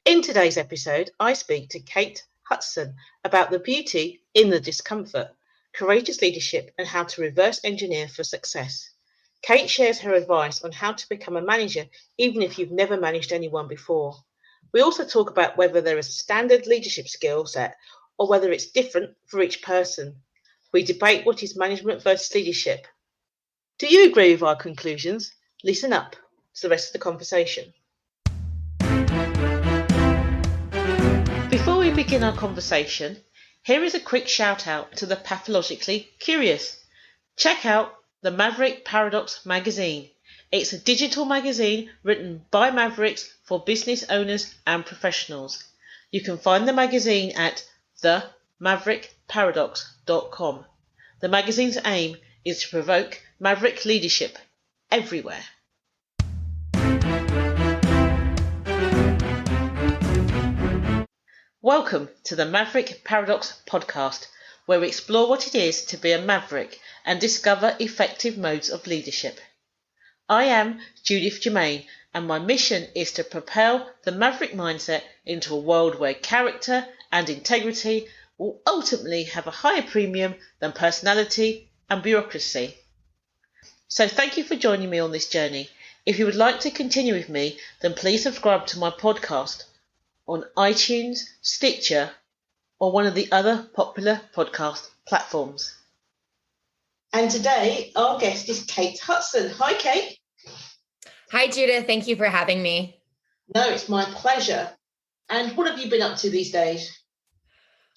In today's episode, I speak to Kate Hutson about the beauty in the discomfort, courageous leadership, and how to reverse engineer for success. Kate shares her advice on how to become a manager, even if you've never managed anyone before. We also talk about whether there is a standard leadership skill set or whether it's different for each person. We debate what is management versus leadership. Do you agree with our conclusions? Listen up to the rest of the conversation. Before we begin our conversation, here is a quick shout out to the pathologically curious. Check out the Maverick Paradox magazine. It's a digital magazine written by Mavericks for business owners and professionals. You can find the magazine at themaverickparadox.com. The magazine's aim is to provoke maverick leadership everywhere. Welcome to the Maverick Paradox podcast, where we explore what it is to be a maverick and discover effective modes of leadership. I am Judith Germain, and my mission is to propel the maverick mindset into a world where character and integrity will ultimately have a higher premium than personality and bureaucracy. So thank you for joining me on this journey. If you would like to continue with me, then please subscribe to my podcast on iTunes, Stitcher, or one of the other popular podcast platforms. And today, our guest is Kate Hutson. Hi, Kate. Hi, Judith. Thank you for having me. No, it's my pleasure. And what have you been up to these days?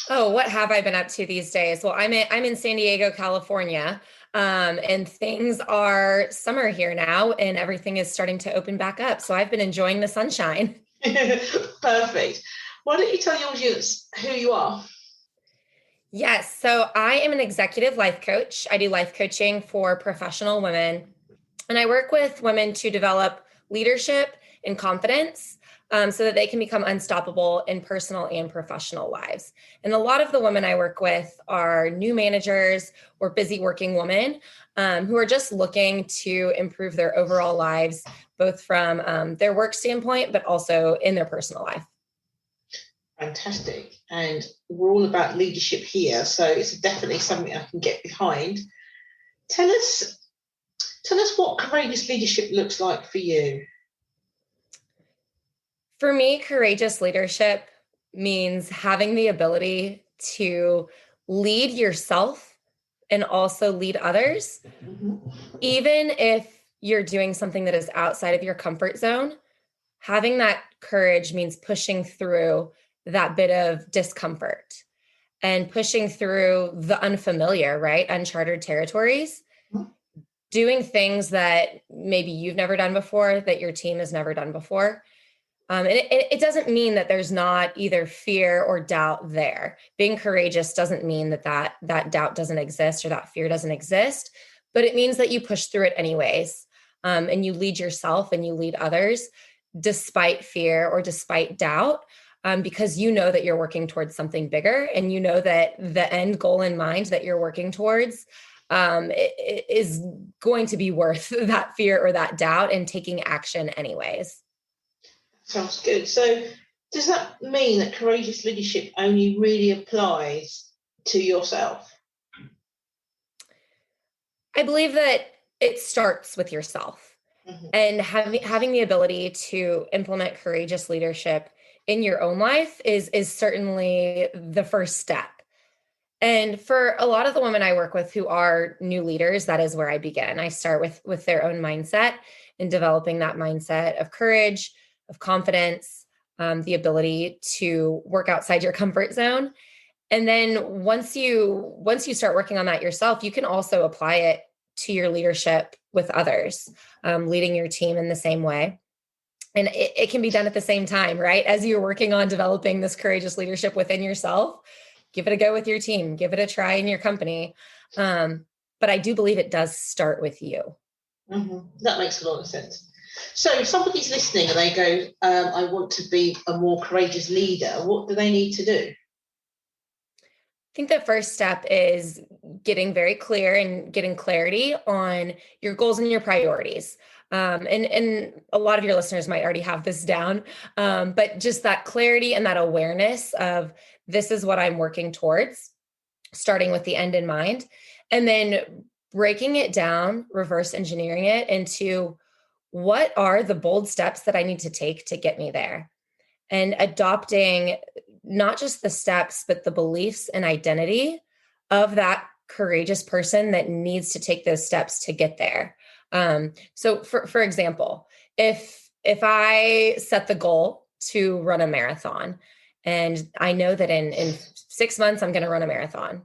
Oh, what have I been up to these days? Well, I'm in San Diego, California, and things are summer here now, and everything is starting to open back up. So I've been enjoying the sunshine. Perfect. Why don't you tell your audience who you are? Yes. So I am an executive life coach. I do life coaching for professional women, and I work with women to develop leadership and confidence so that they can become unstoppable in personal and professional lives. And a lot of the women I work with are new managers or busy working women who are just looking to improve their overall lives, both from their work standpoint, but also in their personal life. Fantastic. And we're all about leadership here, so it's definitely something I can get behind. Tell us what courageous leadership looks like for you. For me, courageous leadership means having the ability to lead yourself and also lead others, even if you're doing something that is outside of your comfort zone. Having that courage means pushing through that bit of discomfort and pushing through the unfamiliar, right? Uncharted territories, doing things that maybe you've never done before, that your team has never done before. And it doesn't mean that there's not either fear or doubt there. Being courageous doesn't mean that doubt doesn't exist or that fear doesn't exist, but it means that you push through it anyways. And you lead yourself and you lead others despite fear or despite doubt, because you know that you're working towards something bigger, and you know that the end goal in mind that you're working towards it is going to be worth that fear or that doubt and taking action anyways. Sounds good. So does that mean that courageous leadership only really applies to yourself? I believe that it starts with yourself, and having the ability to implement courageous leadership in your own life is certainly the first step. And for a lot of the women I work with who are new leaders, that is where I begin. I start with their own mindset and developing that mindset of courage, of confidence, the ability to work outside your comfort zone. And then once you start working on that yourself, you can also apply it to your leadership with others, leading your team in the same way. And it can be done at the same time, right? As you're working on developing this courageous leadership within yourself, give it a go with your team, give it a try in your company. But I do believe it does start with you. That makes a lot of sense. So if somebody's listening and they go, I want to be a more courageous leader, what do they need to do? I think the first step is getting very clear and getting clarity on your goals and your priorities. And a lot of your listeners might already have this down, but just that clarity and that awareness of this is what I'm working towards, starting with the end in mind, and then breaking it down, reverse engineering it into what are the bold steps that I need to take to get me there, and adopting not just the steps, but the beliefs and identity of that courageous person that needs to take those steps to get there. So for example, if I set the goal to run a marathon, and I know that in 6 months, I'm going to run a marathon,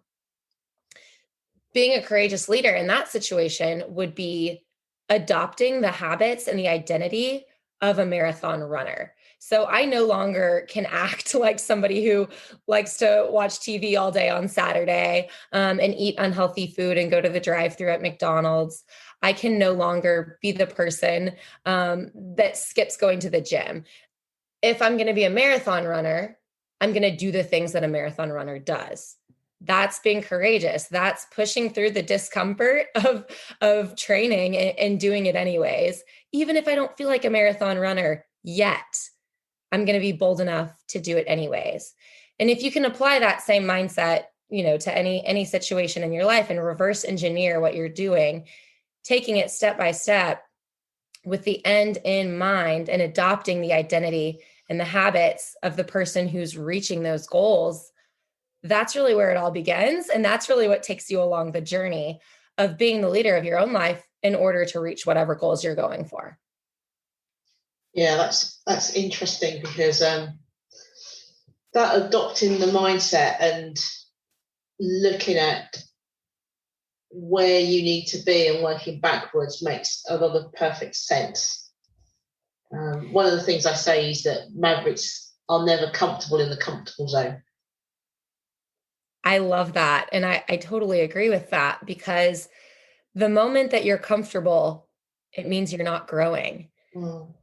being a courageous leader in that situation would be adopting the habits and the identity of a marathon runner. So I no longer can act like somebody who likes to watch TV all day on Saturday, and eat unhealthy food and go to the drive-thru at McDonald's. I can no longer be the person that skips going to the gym. If I'm going to be a marathon runner, I'm going to do the things that a marathon runner does. That's being courageous. That's pushing through the discomfort of training and doing it anyways. Even if I don't feel like a marathon runner yet, I'm going to be bold enough to do it anyways. And if you can apply that same mindset, to any situation in your life and reverse engineer what you're doing, taking it step by step with the end in mind and adopting the identity and the habits of the person who's reaching those goals, that's really where it all begins. And that's really what takes you along the journey of being the leader of your own life in order to reach whatever goals you're going for. Yeah, that's interesting, because that adopting the mindset and looking at where you need to be and working backwards makes a lot of perfect sense. One of the things I say is that mavericks are never comfortable in the comfortable zone. I love that. And I totally agree with that, because the moment that you're comfortable, it means you're not growing. Mm.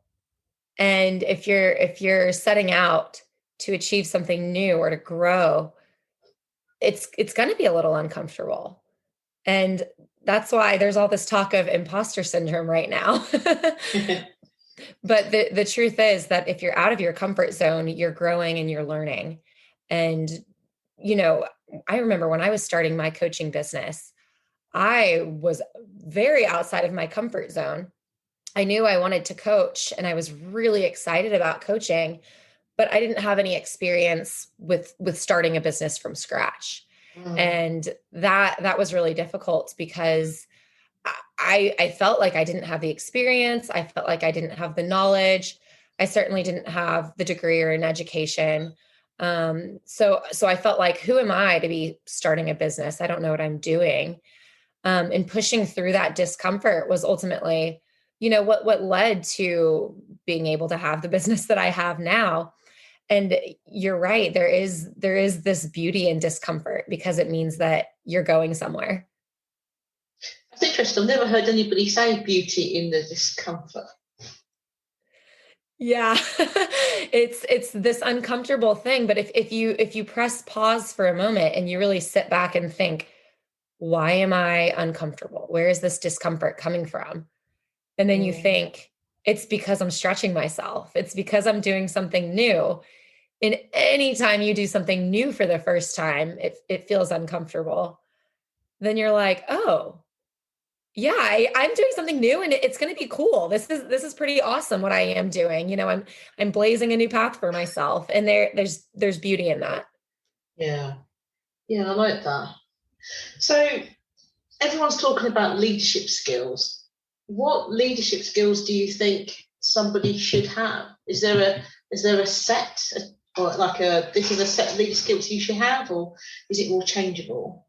And if you're setting out to achieve something new or to grow, it's going to be a little uncomfortable. And that's why there's all this talk of imposter syndrome right now. But the truth is that if you're out of your comfort zone, you're growing and you're learning. And, I remember when I was starting my coaching business, I was very outside of my comfort zone. I knew I wanted to coach and I was really excited about coaching, but I didn't have any experience with starting a business from scratch. Mm. And that was really difficult, because I felt like I didn't have the experience. I felt like I didn't have the knowledge. I certainly didn't have the degree or an education. So I felt like, who am I to be starting a business? I don't know what I'm doing. And pushing through that discomfort was ultimately, what led to being able to have the business that I have now. And you're right. There is this beauty in discomfort, because it means that you're going somewhere. That's interesting. I've never heard anybody say beauty in the discomfort. Yeah, it's this uncomfortable thing. But if you press pause for a moment and you really sit back and think, why am I uncomfortable? Where is this discomfort coming from? And then you think, it's because I'm stretching myself. It's because I'm doing something new. And anytime you do something new for the first time, it feels uncomfortable. Then you're like, oh, yeah, I'm doing something new and it's going to be cool. This is pretty awesome what I am doing. I'm blazing a new path for myself, and there's beauty in that. Yeah. Yeah, I like that. So everyone's talking about leadership skills. What leadership skills do you think somebody should have? Is there a set, or like this is a set of leadership skills you should have, or is it more changeable?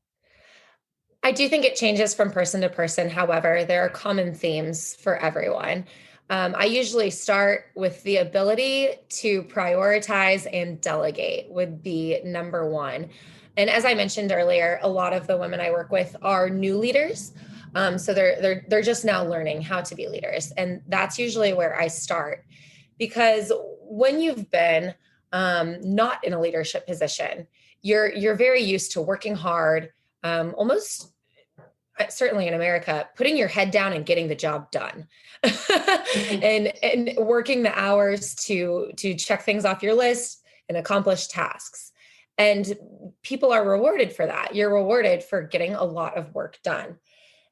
I do think it changes from person to person. However, there are common themes for everyone. I usually start with the ability to prioritize and delegate would be number one. And as I mentioned earlier, a lot of the women I work with are new leaders. So they're just now learning how to be leaders. And that's usually where I start, because when you've been not in a leadership position, you're very used to working hard, almost certainly in America, putting your head down and getting the job done and working the hours to check things off your list and accomplish tasks. And people are rewarded for that. You're rewarded for getting a lot of work done.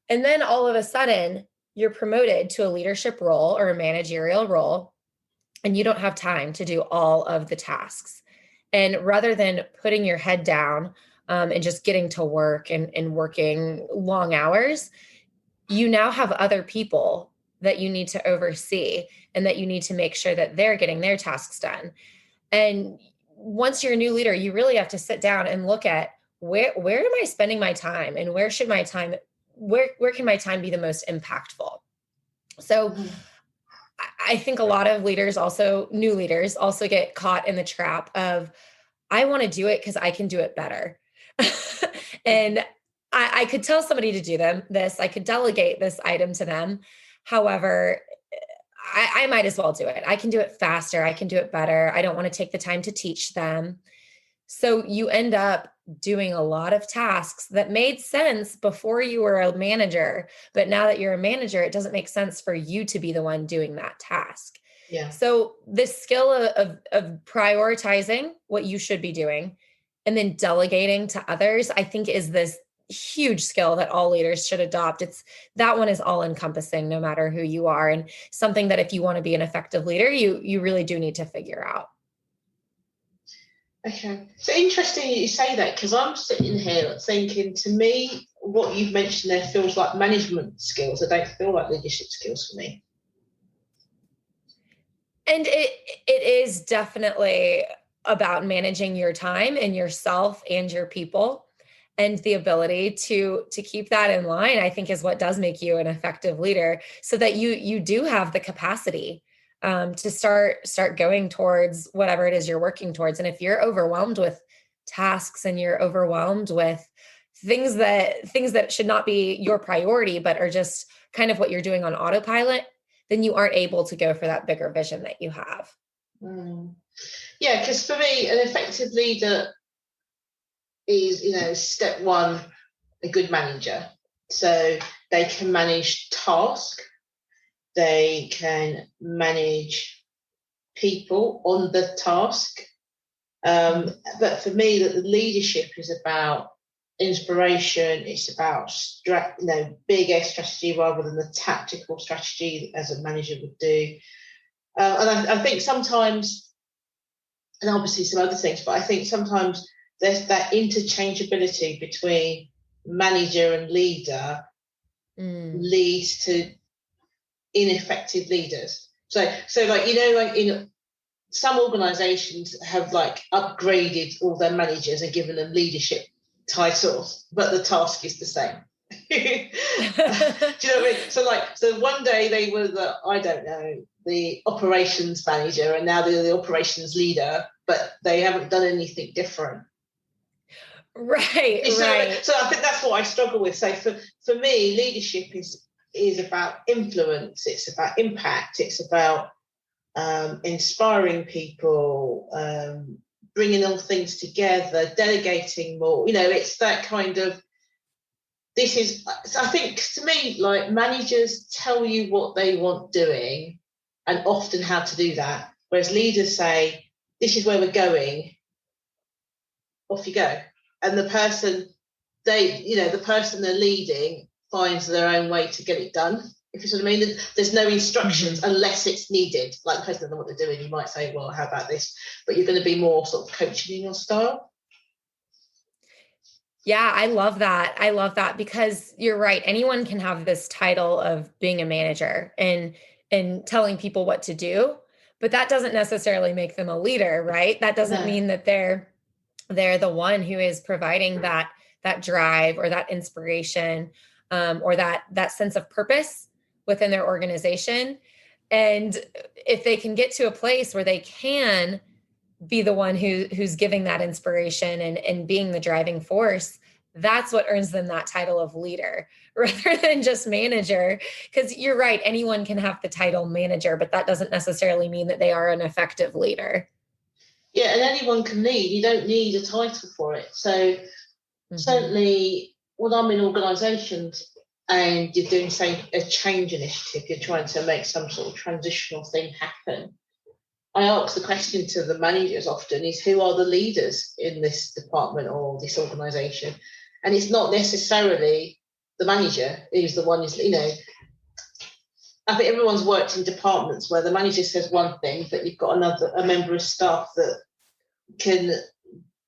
And then all of a sudden, you're promoted to a leadership role or a managerial role, and you don't have time to do all of the tasks. And rather than putting your head down and just getting to work and working long hours, you now have other people that you need to oversee and that you need to make sure that they're getting their tasks done. And once you're a new leader, you really have to sit down and look at where am I spending my time, and where can my time be the most impactful? So I think a lot of leaders, also new leaders, also get caught in the trap of, I want to do it because I can do it better. And I could tell somebody to do this. I could delegate this item to them. However, I might as well do it. I can do it faster. I can do it better. I don't want to take the time to teach them. So you end up doing a lot of tasks that made sense before you were a manager. But now that you're a manager, it doesn't make sense for you to be the one doing that task. Yeah. So this skill of prioritizing what you should be doing and then delegating to others, I think is this huge skill that all leaders should adopt. That one is all encompassing, no matter who you are, and something that if you want to be an effective leader, you really do need to figure out. Okay. So interesting you say that, because I'm sitting here thinking, to me, what you've mentioned there feels like management skills. They don't feel like leadership skills for me. And it is definitely about managing your time and yourself and your people. And the ability to keep that in line, I think, is what does make you an effective leader, so that you do have the capacity to start going towards whatever it is you're working towards. And if you're overwhelmed with tasks and you're overwhelmed with things that should not be your priority, but are just kind of what you're doing on autopilot, then you aren't able to go for that bigger vision that you have. Yeah, because for me, an effective leader is, step one, a good manager. So they can manage tasks, they can manage people on the task. But for me, that the leadership is about inspiration. It's about big S strategy rather than the tactical strategy as a manager would do. And I think sometimes, and obviously some other things, but I think sometimes there's that interchangeability between manager and leader leads to ineffective leaders. So like, in some organizations have upgraded all their managers and given them leadership titles, but the task is the same. Do you know what I mean? So one day they were the operations manager, and now they're the operations leader, but they haven't done anything different. Right. So I think that's what I struggle with. So for me, leadership is about influence. It's about impact. It's about inspiring people, bringing all things together, delegating more. It's that kind of. I think, to me, like, managers tell you what they want doing and often how to do that, whereas leaders say, this is where we're going, off you go. And the person they're leading finds their own way to get it done, if you see what I mean. There's no instructions unless it's needed. Like, the person doesn't know what they're doing, you might say, well, how about this? But you're going to be more sort of coaching in your style. Yeah, I love that because you're right. Anyone can have this title of being a manager and telling people what to do, but that doesn't necessarily make them a leader, right? That doesn't mean that they're the one who is providing that drive or that inspiration or that sense of purpose within their organization. And if they can get to a place where they can be the one who's giving that inspiration and being the driving force, that's what earns them that title of leader rather than just manager. Because you're right, anyone can have the title manager, but that doesn't necessarily mean that they are an effective leader. Yeah, and anyone can lead. You don't need a title for it. So certainly when I'm in organisations, and you're doing, say, a change initiative, you're trying to make some sort of transitional thing happen. I ask the question to the managers often is, who are the leaders in this department or this organisation? And it's not necessarily the manager who's the one who's, I think everyone's worked in departments where the manager says one thing, but you've got a member of staff that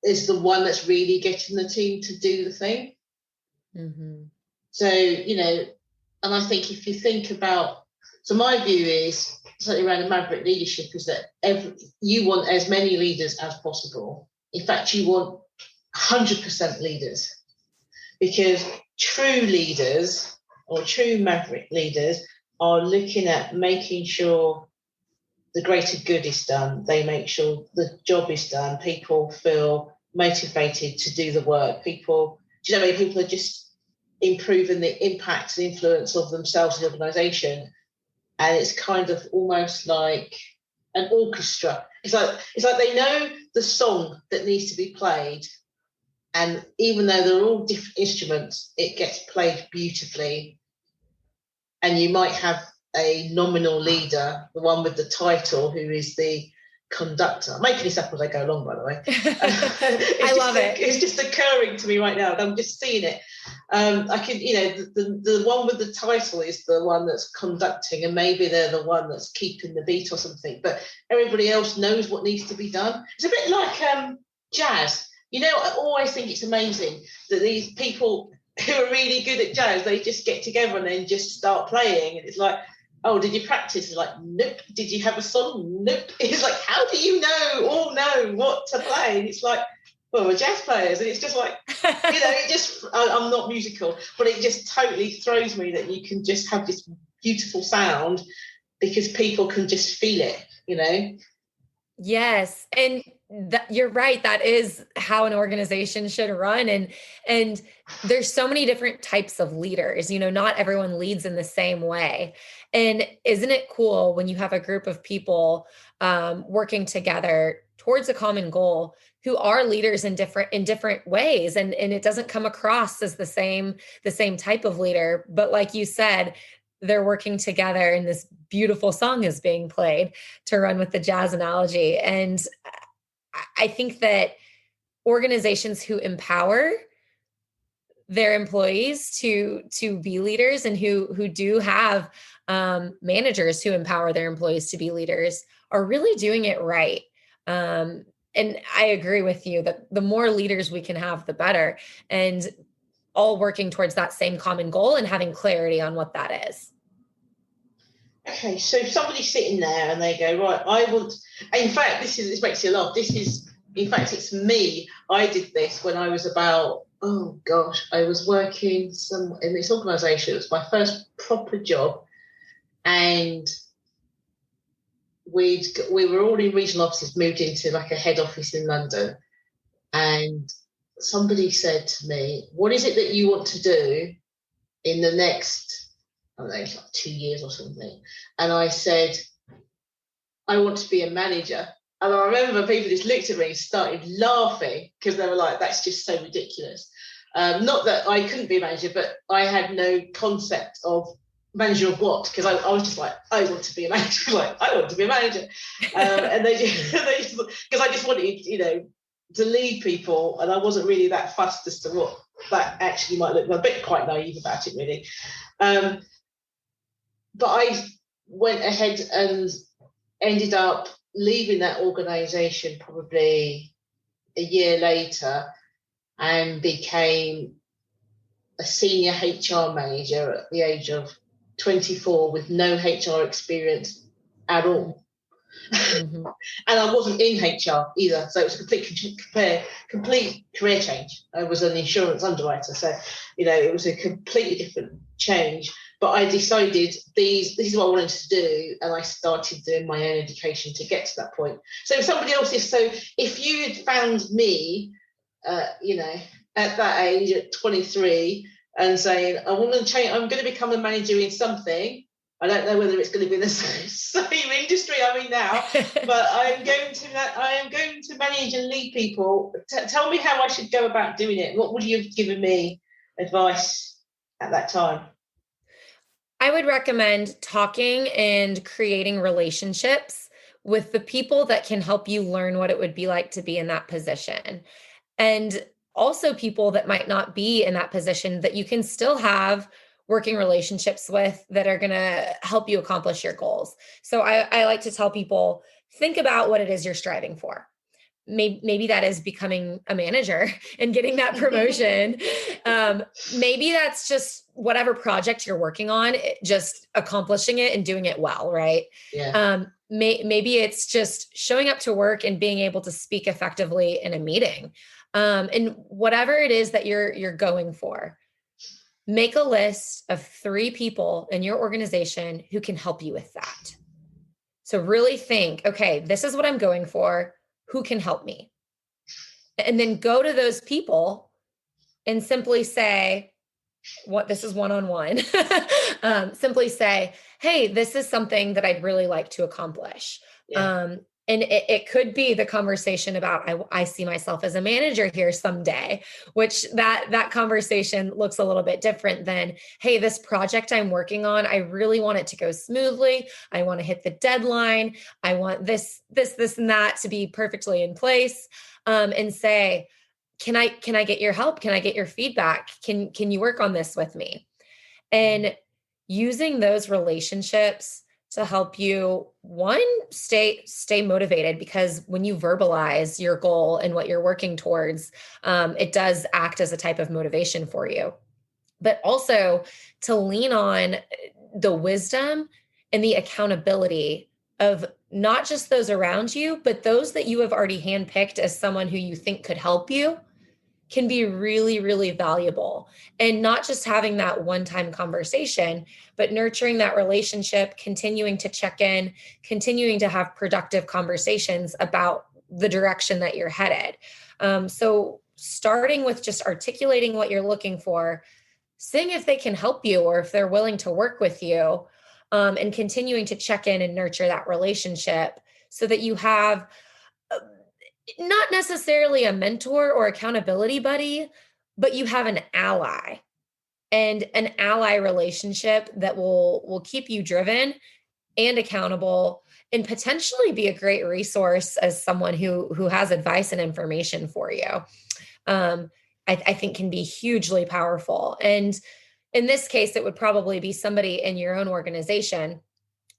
is the one that's really getting the team to do the thing. Mm-hmm. So, and I think if you think about, so my view is, certainly around the maverick leadership, is that you want as many leaders as possible. In fact, you want 100% leaders, because true leaders or true maverick leaders are looking at making sure the greater good is done. They make sure the job is done. People feel motivated to do the work. People are just improving the impact and influence of themselves and the organisation. And it's kind of almost like an orchestra. It's like they know the song that needs to be played, and even though they're all different instruments, it gets played beautifully. And you might have a nominal leader, the one with the title, who is the conductor. I'm making this up as I go along, by the way. I love it. It's just occurring to me right now. I'm just seeing it. I can, the one with the title is the one that's conducting, and maybe they're the one that's keeping the beat or something. But everybody else knows what needs to be done. It's a bit like jazz. I always think it's amazing that these people who are really good at jazz, they just get together and then just start playing. And it's like, oh, did you practice? It's like, nope. Did you have a song? Nope. It's like, how do you all know what to play? And it's like, well, we're jazz players. And it's just like, I'm not musical, but it just totally throws me that you can just have this beautiful sound because people can just feel it, Yes. And you're right. That is how an organization should run. And there's so many different types of leaders, not everyone leads in the same way. And isn't it cool when you have a group of people working together towards a common goal who are leaders in different ways, and it doesn't come across as the same type of leader, but like you said, they're working together and this beautiful song is being played, to run with the jazz analogy. And I think that organizations who empower their employees to be leaders, and who do have managers who empower their employees to be leaders, are really doing it right. And I agree with you that the more leaders we can have, the better, and all working towards that same common goal and having clarity on what that is. Okay, so if somebody's sitting there and they go, right, I want, in fact, this makes you laugh. In fact, it's me. I did this when I was about, I was working in this organisation. It was my first proper job, and we were all in regional offices, moved into like a head office in London, and somebody said to me, what is it that you want to do in the next, I don't know, it's like 2 years or something? And I said, I want to be a manager. And I remember people just looked at me and started laughing, because they were like, that's just so ridiculous. Not that I couldn't be a manager, but I had no concept of manager of what, because I was just like, I want to be a manager. Like, I want to be a manager. And they just, because I just wanted, to lead people, and I wasn't really that fussed as to what that actually might look like. A bit quite naive about it, really. But I went ahead and ended up leaving that organisation probably a year later, and became a senior HR manager at the age of 24 with no HR experience at all. Mm-hmm. And I wasn't in HR either, so it was a complete career change. I was an insurance underwriter, so it was a completely different change. But I decided this is what I wanted to do, and I started doing my own education to get to that point. So if you had found me, at that age, at 23, and saying, I want to change, I'm going to become a manager in something. I don't know whether it's going to be the same industry I'm in now, but I am going to manage and lead people. Tell me how I should go about doing it. What would you have given me advice at that time? I would recommend talking and creating relationships with the people that can help you learn what it would be like to be in that position. And also people that might not be in that position that you can still have working relationships with that are going to help you accomplish your goals. So I like to tell people, think about what it is you're striving for. Maybe that is becoming a manager and getting that promotion. Maybe that's just whatever project you're working on, just accomplishing it and doing it well, right? Yeah. Maybe it's just showing up to work and being able to speak effectively in a meeting. And whatever it is that you're going for, make a list of 3 people in your organization who can help you with that. So really think, okay, this is what I'm going for. Who can help me? And then go to those people and simply say, what this is one-on-one. Simply say, hey, this is something that I'd really like to accomplish. Yeah. And it could be the conversation about, I see myself as a manager here someday, which that conversation looks a little bit different than, hey, this project I'm working on, I really want it to go smoothly. I want to hit the deadline. I want this, and that to be perfectly in place. And say, can I get your help? Can I get your feedback? Can you work on this with me? And using those relationships to help you, one, stay motivated, because when you verbalize your goal and what you're working towards, it does act as a type of motivation for you. But also to lean on the wisdom and the accountability of not just those around you, but those that you have already handpicked as someone who you think could help you, can be really, really valuable. And not just having that one-time conversation, but nurturing that relationship, continuing to check in, continuing to have productive conversations about the direction that you're headed. So starting with just articulating what you're looking for, seeing if they can help you or if they're willing to work with you, and continuing to check in and nurture that relationship so that you have not necessarily a mentor or accountability buddy, but you have an ally, and an ally relationship that will keep you driven and accountable, and potentially be a great resource as someone who has advice and information for you. I think can be hugely powerful. And in this case, it would probably be somebody in your own organization.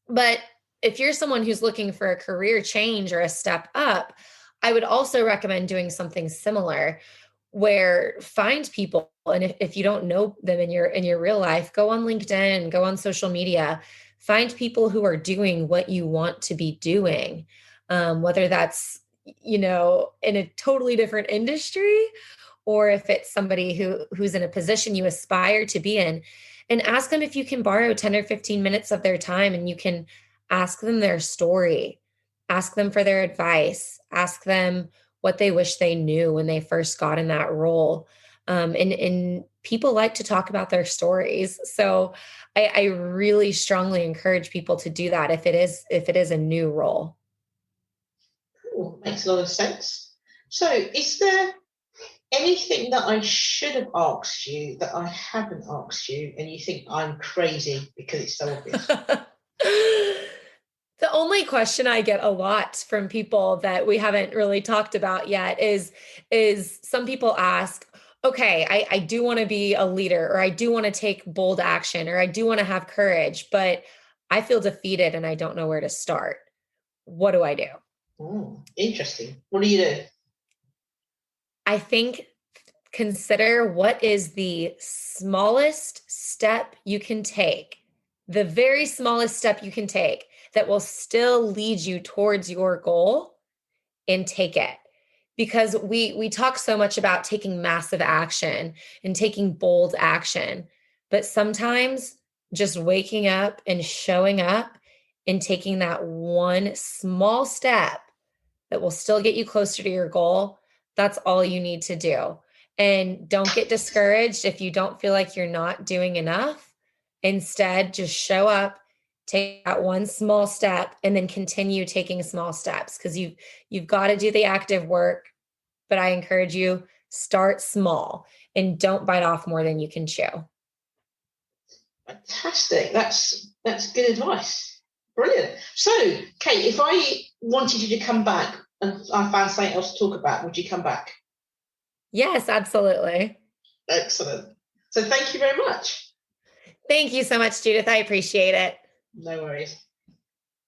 But if you're someone who's looking for a career change or a step up, I would also recommend doing something similar, where find people. And if you don't know them in your real life, go on LinkedIn, go on social media, find people who are doing what you want to be doing. Whether that's, in a totally different industry, or if it's somebody who's in a position you aspire to be in, and ask them if you can borrow 10 or 15 minutes of their time, and you can ask them their story, ask them for their advice, ask them what they wish they knew when they first got in that role. And people like to talk about their stories. So I really strongly encourage people to do that if it is a new role. Cool. Makes a lot of sense. So is there anything that I should have asked you that I haven't asked you and you think I'm crazy because it's so obvious? The only question I get a lot from people that we haven't really talked about yet is some people ask, okay, I do want to be a leader, or I do want to take bold action, or I do want to have courage, but I feel defeated and I don't know where to start. What do I do? Interesting. What do you do? I think consider what is the smallest step you can take, the very smallest step you can take that will still lead you towards your goal, and take it. Because we talk so much about taking massive action and taking bold action, but sometimes just waking up and showing up and taking that one small step that will still get you closer to your goal, that's all you need to do. And don't get discouraged if you don't feel like you're not doing enough. Instead, just show up, take that one small step, and then continue taking small steps, because you've got to do the active work. But I encourage you, start small and don't bite off more than you can chew. Fantastic. That's good advice. Brilliant. So, Kate, if I wanted you to come back and I found something else to talk about, would you come back? Yes, absolutely. Excellent. So thank you very much. Thank you so much, Judith. I appreciate it. No worries.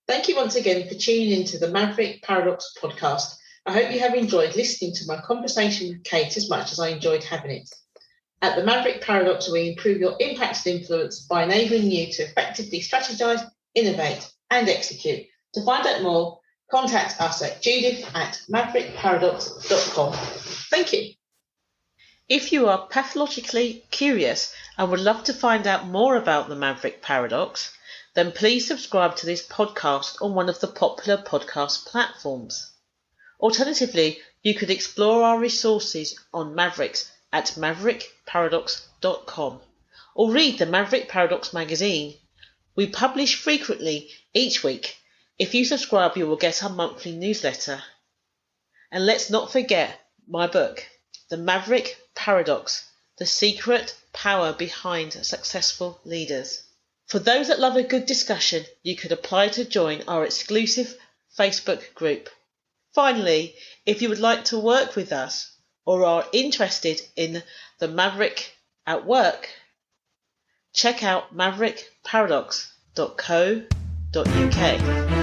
Thank you once again for tuning into the Maverick Paradox podcast. I hope you have enjoyed listening to my conversation with Kate as much as I enjoyed having it. At the Maverick Paradox, we improve your impact and influence by enabling you to effectively strategize, innovate, and execute. To find out more, contact us at judith@maverickparadox.com. Thank you. If you are pathologically curious and would love to find out more about the Maverick Paradox, then please subscribe to this podcast on one of the popular podcast platforms. Alternatively, you could explore our resources on Mavericks at maverickparadox.com or read the Maverick Paradox magazine. We publish frequently each week. If you subscribe, you will get our monthly newsletter. And let's not forget my book, The Maverick Paradox, The Secret Power Behind Successful Leaders. For those that love a good discussion, you could apply to join our exclusive Facebook group. Finally, if you would like to work with us or are interested in the Maverick at work, check out maverickparadox.co.uk.